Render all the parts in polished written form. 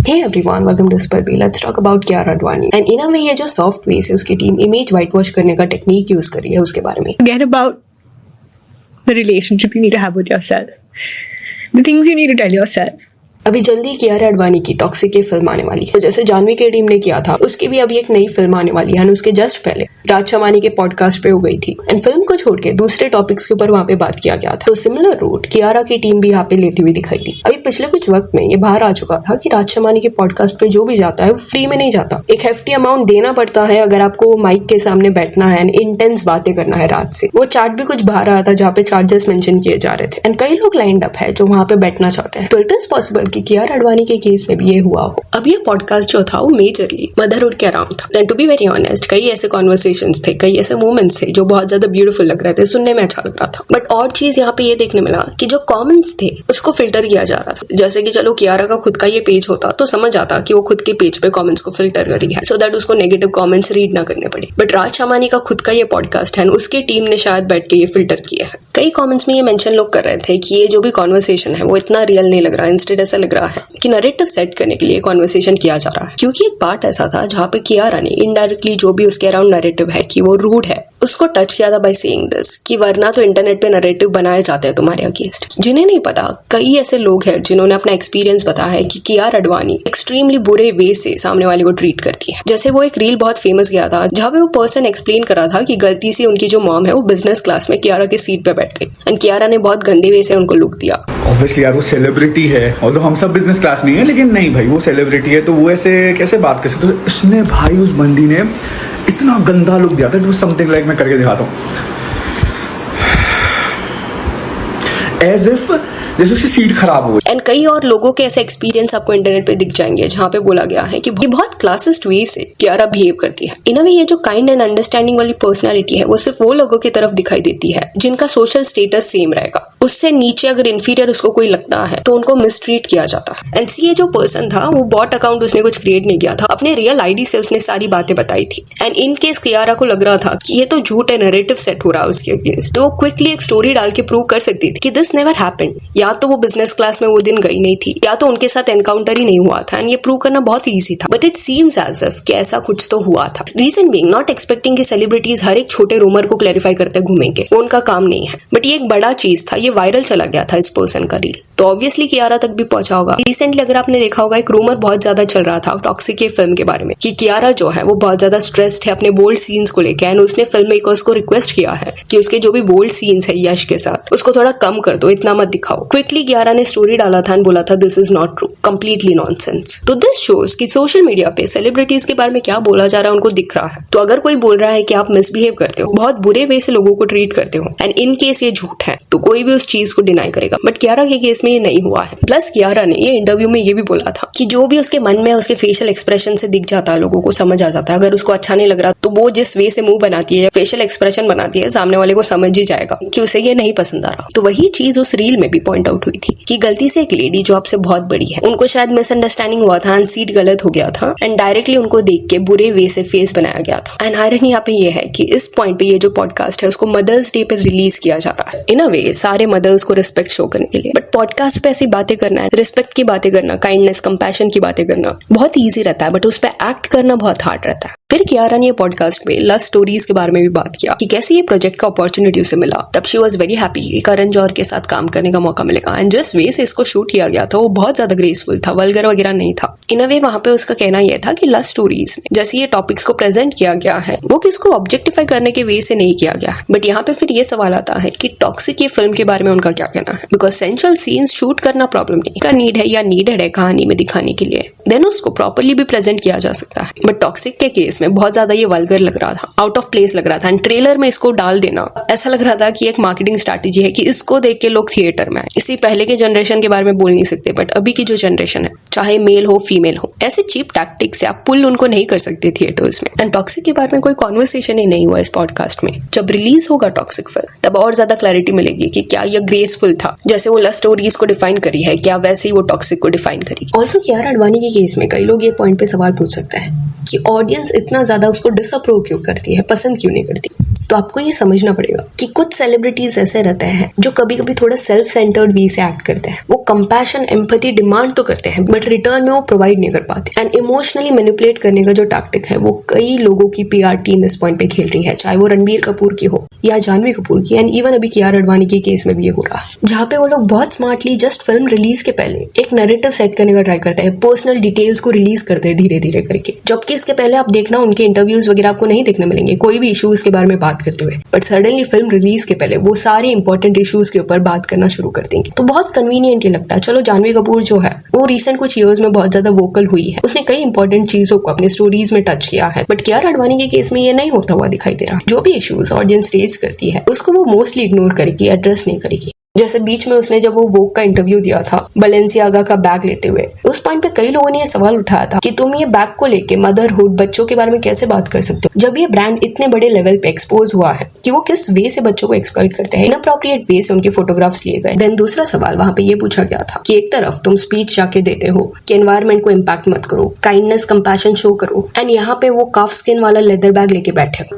Hey everyone, welcome to Spurby. Let's talk about Kiara Advani. And in a way ये जो soft way से उसकी team image white wash करने का technique use करी है उसके बारे में. Forget about the relationship you need to have with yourself. The things you need to tell yourself. अभी जल्दी कियारा अडवाणी की टॉक्सिक की फिल्म आने वाली है. तो जैसे जानवी की टीम ने किया था, उसकी भी अभी एक नई फिल्म आने वाली है. उसके जस्ट पहले राज शमानी के पॉडकास्ट पे हो गई थी एंड फिल्म को छोड़ के दूसरे टॉपिक्स के ऊपर वहाँ पे बात किया गया था. तो सिमिलर रूट कियारा की टीम भी यहाँ पे लेती हुई दिखाई थी. अभी पिछले कुछ वक्त में ये बाहर आ चुका था कि राज शमानी के पॉडकास्ट पे जो भी जाता है वो फ्री में नहीं जाता. एक हेफ्टी अमाउंट देना पड़ता है अगर आपको माइक के सामने बैठना है एंड इंटेंस बातें करना है राज से. वो चार्ट भी कुछ बाहर आया था जहाँ पे चार्जेस मेंशन किए जा रहे थे एंड कई लोग लाइंड अप है जो वहाँ पे बैठना चाहते हैं. तो इट इज पॉसिबल कि कियारा अडवाणी के केस में भी ये हुआ हो. अब ये पॉडकास्ट जो था वो मेजरली मदरहुड के अराउंड था. And to be very honest कई ऐसे कॉन्वर्सेशंस थे, कई ऐसे मोमेंट्स थे जो बहुत ज्यादा ब्यूटीफुल लग रहे थे, सुनने में अच्छा लग रहा था. बट और चीज यहाँ पे ये देखने मिला कि जो कमेंट्स थे उसको फिल्टर किया जा रहा था. जैसे कि चलो कियारा का खुद का ये पेज होता तो समझ आता कि वो खुद के पेज पे कमेंट्स को फिल्टर कर रही है सो दैट उसको नेगेटिव कमेंट्स रीड ना करने पड़े. बट राज शमानी का खुद का ये पॉडकास्ट है, उसकी टीम ने शायद बैठ के ये फिल्टर किया है. कई कमेंट्स में ये मेंशन लोग कर रहे थे कि ये जो भी कॉन्वर्सेशन है वो इतना रियल नहीं लग रहा. इंस्टेड ऐसा लग रहा है कि नैरेटिव सेट करने के लिए कॉन्वर्सेशन किया जा रहा है. क्योंकि एक पार्ट ऐसा था जहाँ पे कियारा ने इनडायरेक्टली जो भी उसके अराउंड नैरेटिव है कि वो रूड है उसको टच किया था बाय सेइंग दिस कि वरना तो इंटरनेट पे नैरेटिव बनाए जाते हैं तुम्हारे अगेंस्ट. जिन्हें नहीं पता, कई ऐसे लोग हैं जिन्होंने अपना एक्सपीरियंस बताया है कि कियारा अडवाणी एक्सट्रीमली बुरे वे से सामने वाले को ट्रीट करती है. जैसे वो एक रील बहुत फेमस गया था जहाँ पे वो पर्सन एक्सप्लेन कर रहा था कि गलती से उनकी जो मॉम है वो बिजनेस क्लास में कियारा की सीट पे बैठ गई एंड कियारा ने बहुत गंदे वे से उनको लुक दिया. ऑब्वियसली यार वो सेलिब्रिटी है और हम सब बिजनेस क्लास नहीं है, लेकिन नहीं भाई वो सेलिब्रिटी है तो वो ऐसे कैसे बात कर सकते. तो उसने भाई उस बंदी ने इतना गंदा लुक दिया था. इट वाज समथिंग लाइक, मैं करके दिखाता हूँ, एज इफ जैसे उसकी सीट खराब हो गई. एंड कई और लोगों के ऐसे एक्सपीरियंस आपको इंटरनेट पे दिख जाएंगे जहाँ पे बोला गया है कि ये बहुत क्लासिस्ट वे से कियारा बिहेव करती है. इन ये जो काइंड एंड अंडरस्टैंडिंग वाली पर्सनालिटी है वो सिर्फ वो लोगों की तरफ दिखाई देती है जिनका सोशल स्टेटस सेम रहेगा. उससे नीचे अगर इन्फीरियर उसको कोई लगता है तो उनको मिसट्रीट किया जाता है. एंड ये जो पर्सन था वो बॉट अकाउंट उसने कुछ क्रिएट नहीं किया था, अपने रियल आईडी से उसने सारी बातें बताई थी. एंड इन केस कियारा को लग रहा था कि ये तो झूठ है, नैरेटिव सेट हो रहा है उसके अगेंस्ट, तो क्विकली एक स्टोरी डाल के प्रूव कर सकती थी कि दिस नेवर हैपेंड. या तो वो बिजनेस क्लास में वो दिन गई नहीं थी या तो उनके साथ एनकाउंटर ही नहीं हुआ था. एंड ये प्रूव करना बहुत ईजी था. But it seems as if कि ऐसा कुछ तो हुआ था. रीजन बीइंग नॉट एक्सपेक्टिंग कि सेलिब्रिटीज हर एक छोटे रूमर को क्लैरिफाई करते घूमेंगे, वो उनका काम नहीं है. बट ये एक बड़ा चीज था, ये वायरल चला गया था इस पर्सन का रील, तो ऑब्वियसली कियारा तक भी पहुंचा होगा. रिसेंटली अगर आपने देखा होगा एक रूमर बहुत ज्यादा चल रहा था टॉक्सिक के फिल्म के बारे में कि कियारा जो है वो बहुत ज्यादा स्ट्रेस्ड है अपने बोल्ड सीन्स को लेकर एंड उसने फिल्म मेकर्स को रिक्वेस्ट किया है कि उसके जो भी बोल्ड सीन्स है यश के साथ उसको थोड़ा कम कर दो, इतना मत दिखाओ. क्विकली कियारा ने स्टोरी डाला था एंड बोला था this is not true, completely nonsense. तो दिस शोज कि सोशल मीडिया पे सेलिब्रिटीज के बारे में क्या बोला जा रहा है उनको दिख रहा है. तो अगर कोई बोल रहा है कि आप मिसबिहेव करते हो, बहुत बुरे वे से लोगों को ट्रीट करते हो एंड इन केस ये झूठ है तो कोई भी उस चीज को डिनाई करेगा. बट कियारा के केस में ये नहीं हुआ है. प्लस कियारा ने ये इंटरव्यू में ये भी बोला था कि जो भी उसके मन में उसके फेशियल एक्सप्रेशन से दिख जाता है लोगों को समझ आ जाता है. अगर उसको अच्छा नहीं लग रहा तो वो जिस वे से मुंह बनाती है, फेशियल एक्सप्रेशन बनाती है, सामने वाले को समझ ही जाएगा कि उसे ये नहीं पसंद आ रहा. तो वही चीज उस रील में भी पॉइंट आउट हुई थी कि गलती से एक लेडी जो आपसे बहुत बड़ी है उनको शायद मिसअंडरस्टैंडिंग हुआ था एंड सीट गलत हो गया था एंड डायरेक्टली उनको देख के बुरे वे से फेस बनाया गया था. एंड आयरनी यहाँ पे ये है कि इस पॉइंट पे ये जो पॉडकास्ट है उसको मदर्स डे पे रिलीज किया जा रहा है. इन अ वे सारे मदर्स को रिस्पेक्ट शो करने के लिए. बट पॉडकास्ट पे ऐसी बातें करना है, रिस्पेक्ट की बातें करना, काइंडनेस कंपैशन की बातें करना बहुत ईजी रहता है बट उस पर एक्ट करना बहुत हार्ड रहता है. फिर कियारा ने ये पॉडकास्ट में लव स्टोरीज के बारे में भी बात किया कि कैसे ये प्रोजेक्ट का अपॉर्चुनिटी उसे मिला. तब शी वाज वेरी हैप्पी कि करण जौहर के साथ काम करने का मौका मिलेगा. एंड जिस वे से इसको शूट किया गया था वो बहुत ज्यादा ग्रेसफुल था, वल्गर वगैरह नहीं था. इन अ वे वहां पे उसका कहना यह था कि लव स्टोरीज में जैसे ये टॉपिक्स को प्रेजेंट किया गया है वो किसको ऑब्जेक्टिफाई करने के वे से नहीं किया गया. बट यहाँ पे फिर ये सवाल आता है कि टॉक्सिक ये फिल्म के बारे में उनका क्या कहना है. बिकॉज सेंशुअल सीन्स शूट करना प्रॉब्लम नहीं का नीड है या नीडेड है कहानी में दिखाने के लिए, देन उसको प्रॉपरली भी प्रेजेंट किया जा सकता है. बट टॉक्सिक के केस में बहुत ज्यादा ये वल्गर लग रहा था, आउट ऑफ प्लेस लग रहा था. एंड ट्रेलर में इसको डाल देना ऐसा लग रहा था कि एक मार्केटिंग स्ट्रैटेजी है कि इसको देख के लोग थिएटर में आए. इसी पहले के जनरेशन के बारे में बोल नहीं सकते बट अभी की जो जनरेशन है चाहे मेल हो फीमेल हो, ऐसे चीप टैक्टिक से आप पुल उनको नहीं कर सकते थिएटर्स में. एंड टॉक्सिक के बारे में कोई कॉन्वर्सेशन ही नहीं हुआ इस पॉडकास्ट में. जब रिलीज होगा टॉक्सिक फिल्म तब और ज्यादा क्लैरिटी मिलेगी कि क्या ये ग्रेसफुल था जैसे वो लव स्टोरीज को डिफाइन करी है, क्या वैसे ही वो टॉक्सिक को डिफाइन करी. ऑल्सो कियारा अडवाणी के केस में कई लोग ये पॉइंट पे सवाल पूछ सकते हैं कि ऑडियंस इतना ज्यादा उसको डिसअप्रूव क्यों करती है, पसंद क्यों नहीं करती. तो आपको ये समझना पड़ेगा कि कुछ सेलिब्रिटीज ऐसे रहते हैं जो कभी कभी थोड़ा सेल्फ सेंटर्ड वे से एक्ट करते हैं। वो कंपैशन, एम्पैथी डिमांड तो करते हैं बट रिटर्न में वो प्रोवाइड नहीं कर पाते। एंड इमोशनली मैनिपुलेट करने का जो टैक्टिक है वो कई लोगों की PR टीम इस पॉइंट पे खेल रही है, चाहे वो रणबीर कपूर की हो या जानवी कपूर की, एंड इवन अभी कियारा अडवाणी के केस में भी ये हो रहा है, जहाँ पे वो लोग बहुत स्मार्टली जस्ट फिल्म रिलीज के पहले एक नैरेटिव सेट करने का ट्राई करते हैं, पर्सनल डिटेल्स को रिलीज करते हैं धीरे धीरे करके। जबकि इसके पहले आप देखना उनके इंटरव्यूज वगैरह आपको नहीं देखने मिलेंगे कोई भी इश्यूज के बारे में बात करते हुए, बट सडनली फिल्म रिलीज के पहले वो सारे इंपॉर्टेंट इश्यूज के ऊपर बात करना शुरू कर देंगे। तो बहुत कन्वीनियंट ये लगता है। चलो जानवी कपूर जो है वो रिसेंट कुछ ईयर्स में बहुत ज्यादा वोकल हुई है, उसने कई इंपॉर्टेंट चीजों को अपने स्टोरीज में टच किया है, बट कियारा अडवाणी के केस में ये नहीं होता हुआ दिखाई दे रहा। जो भी इश्यूज ऑडियंस रेज करती है उसको वो मोस्टली इग्नोर करेगी, एड्रेस नहीं करेगी। जैसे बीच में उसने जब वो वोग का इंटरव्यू दिया था बलेंसियागा का बैग लेते हुए, उस पॉइंट पे कई लोगों ने ये सवाल उठाया था कि तुम ये बैग को लेके मदरहुड, बच्चों के बारे में कैसे बात कर सकते हो जब ये ब्रांड इतने बड़े लेवल पे एक्सपोज हुआ है कि वो किस वे से बच्चों को एक्सप्लॉइट करते हैं, इनअप्रोप्रिएट वे से उनके फोटोग्राफ्स लिए गए। देन दूसरा सवाल वहां पे ये पूछा गया था कि एक तरफ तुम स्पीच जाके देते हो कि एनवायरमेंट को इम्पैक्ट मत करो, काइंडनेस कंपैशन शो करो, एंड यहाँ पे वो काफ स्किन वाला लेदर बैग लेके बैठे हो।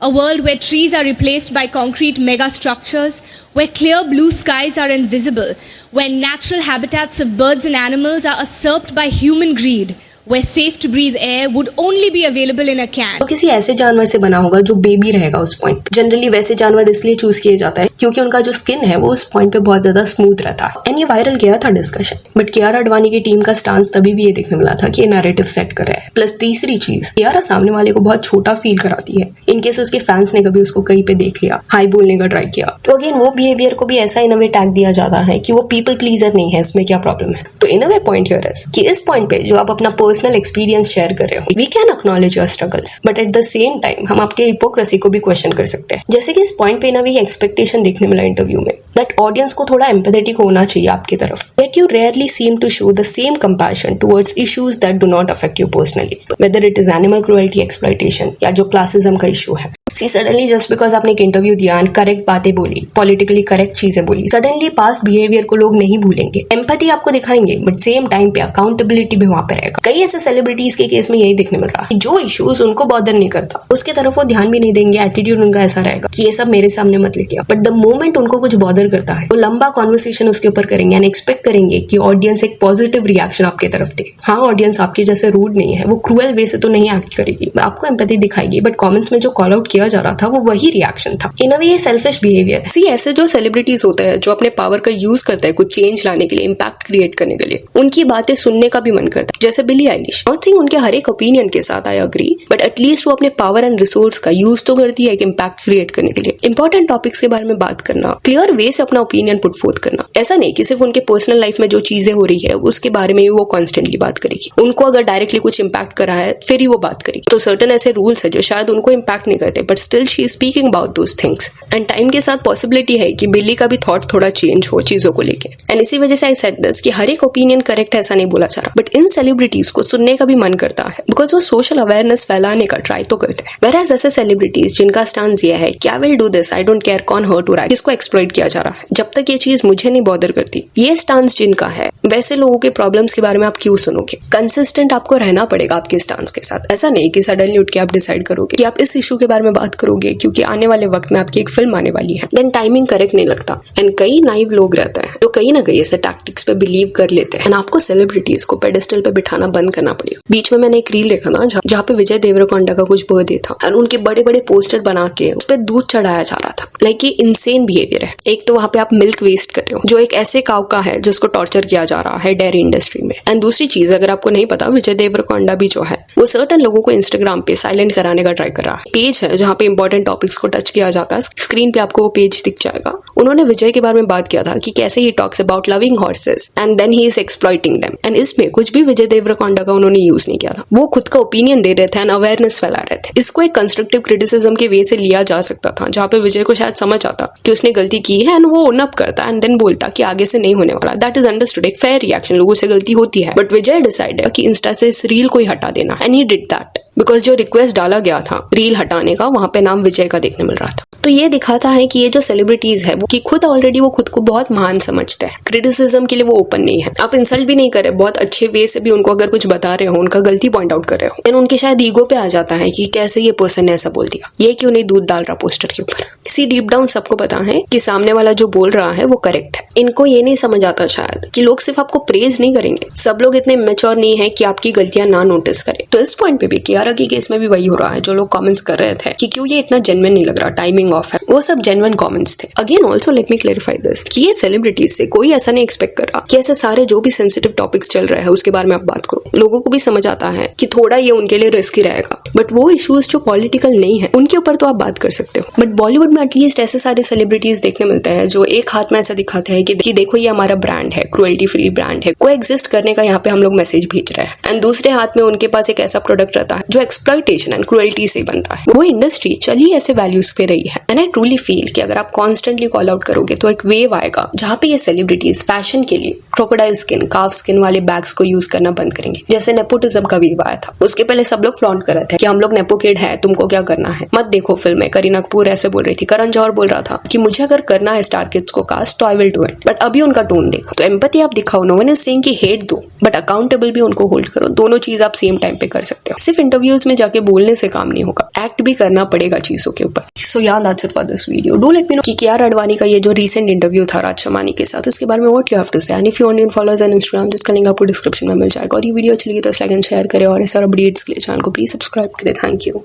A world where trees are replaced by concrete megastructures, where clear blue skies are invisible, where natural habitats of birds and animals are usurped by human greed, where safe to breathe air would only be available in a can. तो किसी ऐसे जानवर से बना होगा जो baby रहेगा उस पॉइंट। जनरली वैसे जानवर इसलिए चूज किए जाता है क्योंकि उनका जो स्किन है वो उस पॉइंट पे बहुत ज्यादा स्मूथ रहता है। एंड ये वायरल गया था डिस्कशन, बट कियारा अडवाणी की टीम का स्टांस तभी भी ये देखने मिला था कि ये नैरेटिव सेट कर रहा है। प्लस तीसरी चीज, कियारा सामने वाले को बहुत छोटा फील कराती है इनकेस उसके फैंस ने कभी उसको कहीं पे देख लिया, हाई बोलने का ट्राई किया। तो अगेन वो बिहेवियर को भी ऐसा इन अ वे टैग दिया जाता है कि वो पीपल प्लीजर नहीं है, इसमें क्या प्रॉब्लम है। तो इन अ वे पॉइंट हियर इज कि इस पॉइंट पे जो आप अपना पर्सनल एक्सपीरियंस शेयर कर रहे हो, we can acknowledge your struggles, but at the same time हम आपके हिपोक्रेसी को भी क्वेश्चन कर सकते हैं। जैसे कि इस पॉइंट पे ना भी एक्सपेक्टेशन देखने मिला इंटरव्यू में दैट ऑडियंस को थोड़ा एम्पैथेटिक होना चाहिए आपकी तरफ, that you rarely seem to show the same compassion towards issues that do not affect you personally, whether it is animal cruelty, exploitation या जो क्लासिज्म का इशू है। सी सडनली जस्ट बिकॉज आपने एक इंटरव्यू दिया एंड करेक्ट बातें बोली, politically correct चीजें बोली, सडनली पास्ट बिहेवियर को लोग नहीं भूलेंगे, एम्पैथी आपको दिखाएंगे, बट सेम टाइम पे अकाउंटेबिलिटी भी वहां पे रहेगा। कई ऐसे सेलिब्रिटीज के केस में यही देखने मिल रहा है, जो इश्यूज उनको बॉदर नहीं करता उसके तरफ वो ध्यान भी नहीं देंगे, एटीट्यूड उनका ऐसा रहेगा कि ये सब मेरे सामने मत लेके आओ। बट द मोमेंट उनको कुछ बॉदर करता है वो लंबा कॉन्वर्सेशन उसके ऊपर करेंगे एंड एक्सपेक्ट करेंगे कि ऑडियंस एक पॉजिटिव रिएक्शन आपके तरफ दे। हाँ, ऑडियंस आपके जैसे रूड नहीं है, वो क्रूएल वे से तो नहीं एक्ट करेगी, आपको एम्पैथी दिखाएगी, बट कमेंट्स में जो कॉल आउट किया जा रहा था वो वही रिएक्शन था। इन अ वे ये सेल्फिश बिहेवियर है। सी ऐसे जो सेलिब्रिटीज होते हैं जो अपने पावर का यूज करते हैं कुछ चेंज लाने के लिए, इम्पैक्ट क्रिएट करने के लिए, उनकी बातें सुनने का भी मन करता है। जैसे बिली आइलिश, नॉट थिंक उनके हर एक ओपिनियन के साथ आई अग्री, बट एटलीस्ट वो अपने पावर एंड रिसोर्स का यूज तो करती है एक इम्पैक्ट क्रिएट करने के लिए। इंपॉर्टेंट टॉपिक्स के बारे में बात करना, क्लियर वे से अपना ओपिनियन पुट फोर्थ करना, ऐसा नहीं कि सिर्फ उनके पर्सनल लाइफ में जो चीजें हो रही है उसके बारे में वो कॉन्स्टेंटली बात करेगी। उनको अगर डायरेक्टली कुछ इम्पैक्ट करा है फिर ही वो बात करेगी। तो सर्टेन ऐसे रूल्स है जो शायद उनको इम्पैक्ट नहीं करते, but still she is speaking about those things. And time के साथ पॉसिबिलिटी है कि बिल्ली का भी थॉट थोड़ा चेंज हो चीजों को लेके। एंड इसी वजह से आई सेड दिस कि हर एक ओपिनियन करेक्ट है ऐसा नहीं बोला जा रहा, बट इन सेलिब्रिटीज को सुनने का भी मन करता है बिकॉज वो सोशल अवेयरनेस फैलाने का ट्राई तो करते हैं। वेयरएज ऐसे सेलिब्रिटीज जिनका स्टांस ये है कि I will do this, I don't care कौन हर्ट हो रहा है, इसको एक्सप्लॉइट किया जा रहा है, जब तक ये चीज मुझे नहीं बॉदर करती, ये स्टांस जिनका है, वैसे लोगों के प्रॉब्लम्स के बारे में आप क्यों सुनोगे? कंसिस्टेंट आपको रहना पड़ेगा आपके स्टांस के साथ। ऐसा नहीं कि सडनली उठ के आप डिसाइड करोगे कि आप इस इशू के बारे में बात करोगे क्योंकि आने वाले वक्त में आपकी एक फिल्म आने वाली है, देन टाइमिंग करेक्ट नहीं लगता। एंड कई नाइव लोग रहते हैं जो कहीं ना कहीं ऐसे टैक्टिक्स पे बिलीव कर लेते हैं एंड आपको सेलिब्रिटीज को पेडेस्टल पे बिठाना बंद करना पड़ेगा। बीच में मैंने एक रील देखा ना जहाँ पे विजय देवरकोंडा का कुछ बर्थडे था और उनके बड़े बड़े पोस्टर बना के उस पर दूध चढ़ाया जा रहा था। लाइक ये इनसेन बिहेवियर है। एक तो वहाँ पे आप मिल्क वेस्ट कर रहे हो जो एक ऐसे काऊ का है जिसको टॉर्चर किया जा रहा है डेयरी इंडस्ट्री में। एंड दूसरी चीज, अगर आपको नहीं पता, विजय देवरकोंडा भी जो है वो सर्टेन लोगों को इंस्टाग्राम पे साइलेंट कराने का ट्राई कर रहा है। पेज है जहाँ पे इंपॉर्टेंट टॉपिक्स को टच किया जाता है, स्क्रीन पे आपको वो पेज दिख जाएगा। उन्होंने विजय के बारे में बात किया था कि कैसे he talks about loving horses and then he is exploiting them. And इसमें कुछ भी विजय देवरकोंडा का उन्होंने यूज नहीं किया था, वो खुद का ओपिनियन दे रहे थे एंड अवेयरनेस फैला रहे थे। इसको एक कंस्ट्रक्टिव क्रिटिसिज्म के वे से लिया जा सकता था जहाँ पे विजय को शायद समझ आता कि उसने गलती की है एंड वो ओन अप करता एंड देन बोलता कि आगे से नहीं होने वाला। दैट इज अंडरस्टूड, एक फेयर रिएक्शन, लोगों से गलती होती है। बट विजय डिसाइडेड कि इंस्टा से इस रील को ही हटा देना and he did that. Because जो रिक्वेस्ट डाला गया था रील हटाने का वहां पे नाम विजय का देखने मिल रहा था। तो ये दिखाता है कि ये जो सेलिब्रिटीज है वो कि खुद ऑलरेडी वो खुद को बहुत महान समझते हैं, क्रिटिसिज्म के लिए वो ओपन नहीं है। आप इंसल्ट भी नहीं कर रहे, बहुत अच्छे वे से भी उनको अगर कुछ बता रहे हो, उनका गलती पॉइंट आउट कर रहे हो, लेकिन उनके शायद ईगो पे आ जाता है कि कैसे ये पर्सन ने ऐसा बोल दिया, ये क्यों नहीं दूध डाल रहा पोस्टर के ऊपर। सी डीप डाउन सबको पता है कि सामने वाला जो बोल रहा है वो करेक्ट है। इनको ये नहीं समझ आता शायद कि लोग सिर्फ आपको प्रेज नहीं करेंगे, सब लोग इतने मैच्योर नहीं है कि आपकी गलतियां ना नोटिस करें। तो इस पॉइंट पे भी कियारा की केस में भी वही हो रहा है। जो लोग कमेंट्स कर रहे थे कि क्यों ये इतना जेन्युइन नहीं लग रहा, टाइमिंग ऑफ है, वो सब जेन्युइन कमेंट्स थे। Again also let me clarify this कि ये सेलिब्रिटीज से कोई ऐसा नहीं एक्सपेक्ट कर रहा कि ऐसे सारे जो भी सेंसिटिव टॉपिक्स चल रहे हैं उसके बारे में आप बात करो। लोगों को भी समझ आता है कि थोड़ा ये उनके लिए रिस्की रहेगा, बट वो इश्यूज जो पॉलिटिकल नहीं है उनके ऊपर तो आप बात कर सकते हो। बट बॉलीवुड में एटलीस्ट ऐसे सारे सेलिब्रिटीज देखने मिलते हैं जो एक हाथ में ऐसा दिखाते हैं कि देखो ये हमारा ब्रांड है, क्रुएल्टी फ्री ब्रांड है, कोई एग्जिस्ट करने का यहाँ पे हम लोग मैसेज भेज रहे हैं, एंड दूसरे हाथ में उनके पास एक ऐसा प्रोडक्ट रहता है जो एक्सप्लॉयटेशन एंड क्रुएल्टी से बनता है। वो इंडस्ट्री चली ऐसे वैल्यूज पे रही है, एंड आई ट्रूली फील कि अगर आप कॉन्स्टेंटली कॉल आउट करोगे तो एक वेव आएगा जहाँ पे ये सेलिब्रिटीज फैशन के लिए क्रोकोडाइल स्किन, काफ स्किन वाले बैग्स को यूज करना बंद करेंगे। जैसे नेपोटिज्म का वेव आया था, उसके पहले सब लोग फ्लॉन्ट कर रहे थे कि हम लोग नेपो किड है, तुमको क्या करना है, मत देखो फिल्म में। करीना कपूर ऐसे बोल रही थी, करण जौहर बोल रहा था कि मुझे अगर करना है स्टार किड्स को कास्ट तो I will do it. But अभी उनका टोन देखो, तो एम्पैथी आप दिखाओ। नो वन इज सेइंग कि हेट दो, बट अकाउंटेबल भी उनको होल्ड करो। दोनों चीज आप सेम टाइम पे कर सकते हो। सिर्फ इंटरव्यूज में जाके बोलने से काम नहीं होगा, एक्ट भी करना पड़ेगा चीजों के ऊपर। सो या that's it for this video. Do let me know कि कियारा आडवाणी का ये जो रीसेंट इंटरव्यू था राज शमानी के साथ, इसके बारे में what you have to say. And if you want to follow us on Instagram, जिसका लिंक आपको डिस्क्रिप्शन में मिल जाएगा। और ये वीडियो अच्छी लगी तो लाइक एंड शेयर करें, और इस और अपडेट्स के लिए चैनल को प्लीज सब्सक्राइब करें। Thank you.